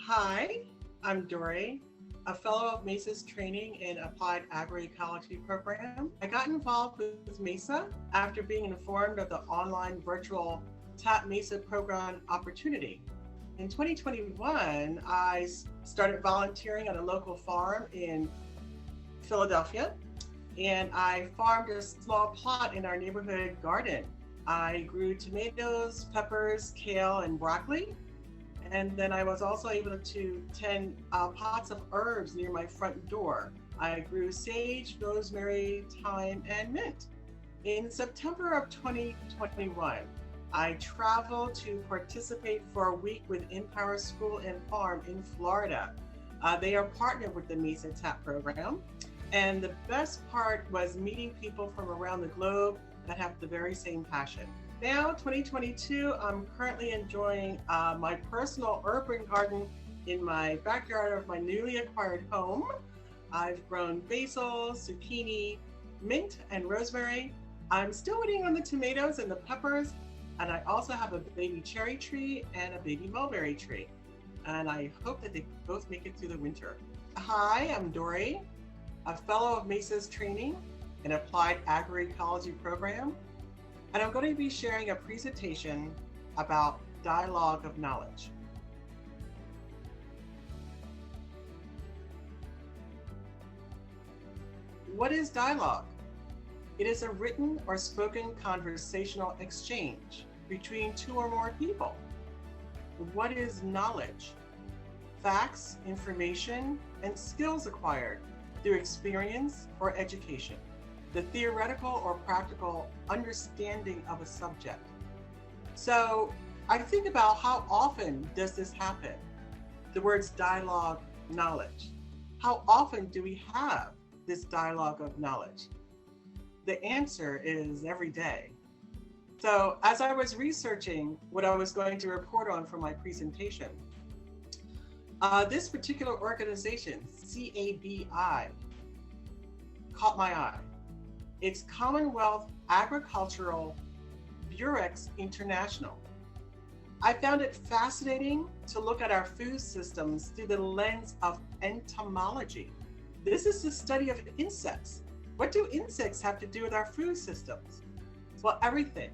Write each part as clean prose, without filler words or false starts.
Hi, I'm Dori, a fellow of MESA's training in Applied Agroecology program. I got involved with MESA after being informed of the online virtual TAAP MESA program opportunity. In 2021, I started volunteering at a local farm in Philadelphia, and I farmed a small plot in our neighborhood garden. I grew tomatoes, peppers, kale, and broccoli. And then I was also able to tend pots of herbs near my front door. I grew sage, rosemary, thyme, and mint. In September of 2021, I traveled to participate for a week with Empower School and Farm in Florida. They are partnered with the MESA TAAP program. And the best part was meeting people from around the globe that have the very same passion. Now, 2022, I'm currently enjoying my personal urban garden in my backyard of my newly acquired home. I've grown basil, zucchini, mint, and rosemary. I'm still waiting on the tomatoes and the peppers, and I also have a baby cherry tree and a baby mulberry tree. And I hope that they both make it through the winter. Hi, I'm Dori, a fellow of MESA's training in Applied Agroecology program. And I'm going to be sharing a presentation about dialogue of knowledge. What is dialogue? It is a written or spoken conversational exchange between two or more people. What is knowledge? Facts, information, and skills acquired through experience or education. The theoretical or practical understanding of a subject. So I think about how often does this happen? The words dialogue, knowledge. How often do we have this dialogue of knowledge? The answer is every day. So as I was researching what I was going to report on for my presentation, this particular organization, CABI, caught my eye. It's Commonwealth Agricultural Burex International. I found it fascinating to look at our food systems through the lens of entomology. This is the study of insects. What do insects have to do with our food systems? Well, everything.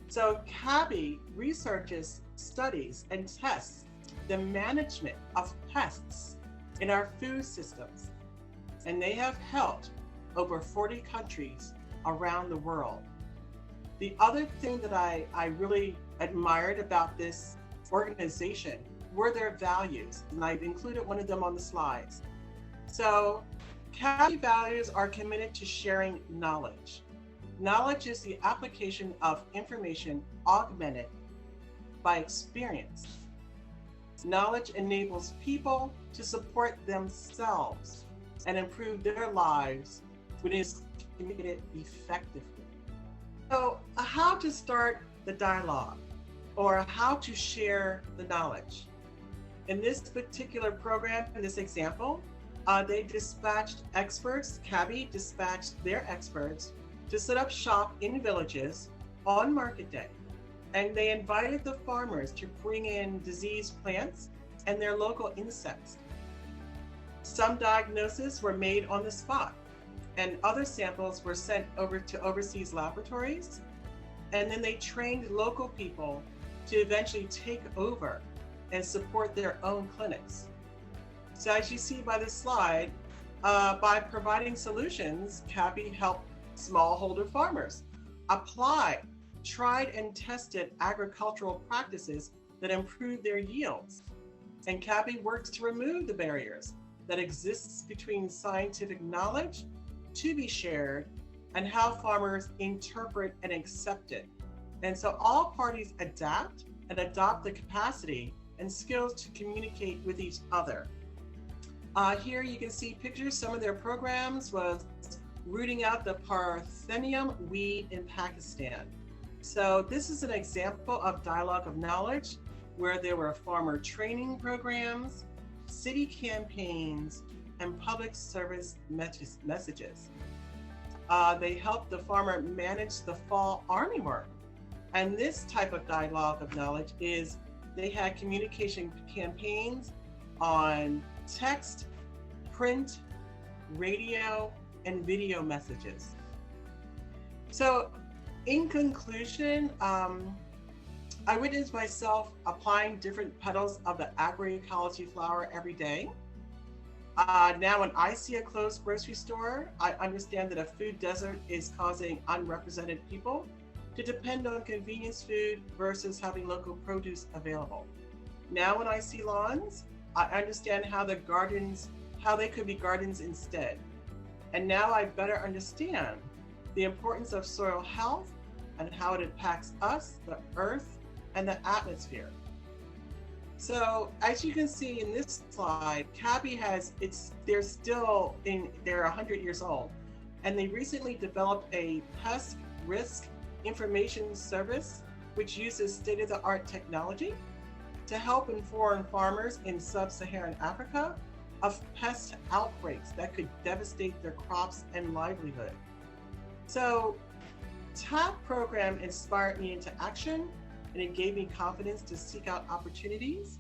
So CABI researches, studies, and tests the management of pests in our food systems. And they have helped over 40 countries around the world. The other thing that I really admired about this organization were their values, and I've included one of them on the slides. So, CABI values are committed to sharing knowledge. Knowledge is the application of information augmented by experience. Knowledge enables people to support themselves and improve their lives when it is communicated effectively. So, how to start the dialogue or how to share the knowledge. In this particular program, in this example, they dispatched experts, CABI dispatched their experts to set up shop in villages on market day. And they invited the farmers to bring in diseased plants and their local insects. Some diagnoses were made on the spot, and other samples were sent over to overseas laboratories. And then they trained local people to eventually take over and support their own clinics. So as you see by this slide, by providing solutions, CABI helped smallholder farmers apply tried and tested agricultural practices that improve their yields. And CABI works to remove the barriers that exists between scientific knowledge to be shared and how farmers interpret and accept it. And so all parties adapt and adopt the capacity and skills to communicate with each other. Here you can see pictures. Some of their programs was rooting out the Parthenium weed in Pakistan. So this is an example of dialogue of knowledge where there were farmer training programs, city campaigns, and public service messages. They helped the farmer manage the fall armyworm. And this type of dialogue of knowledge is they had communication campaigns on text, print, radio, and video messages. So in conclusion, I witnessed myself applying different petals of the agroecology flower every day. Now when I see a closed grocery store, I understand that a food desert is causing unrepresented people to depend on convenience food versus having local produce available. Now when I see lawns, I understand how they could be gardens instead. And now I better understand the importance of soil health and how it impacts us, the earth, and the atmosphere. So as you can see in this slide, CABI they're 100 years old, and they recently developed a pest risk information service which uses state-of-the-art technology to help inform farmers in sub-Saharan Africa of pest outbreaks that could devastate their crops and livelihood. So TAAP program inspired me into action, and it gave me confidence to seek out opportunities.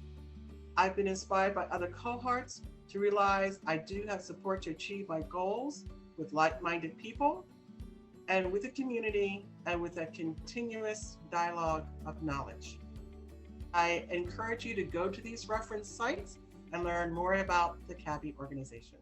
I've been inspired by other cohorts to realize I do have support to achieve my goals with like-minded people and with the community and with a continuous dialogue of knowledge. I encourage you to go to these reference sites and learn more about the CABI organization.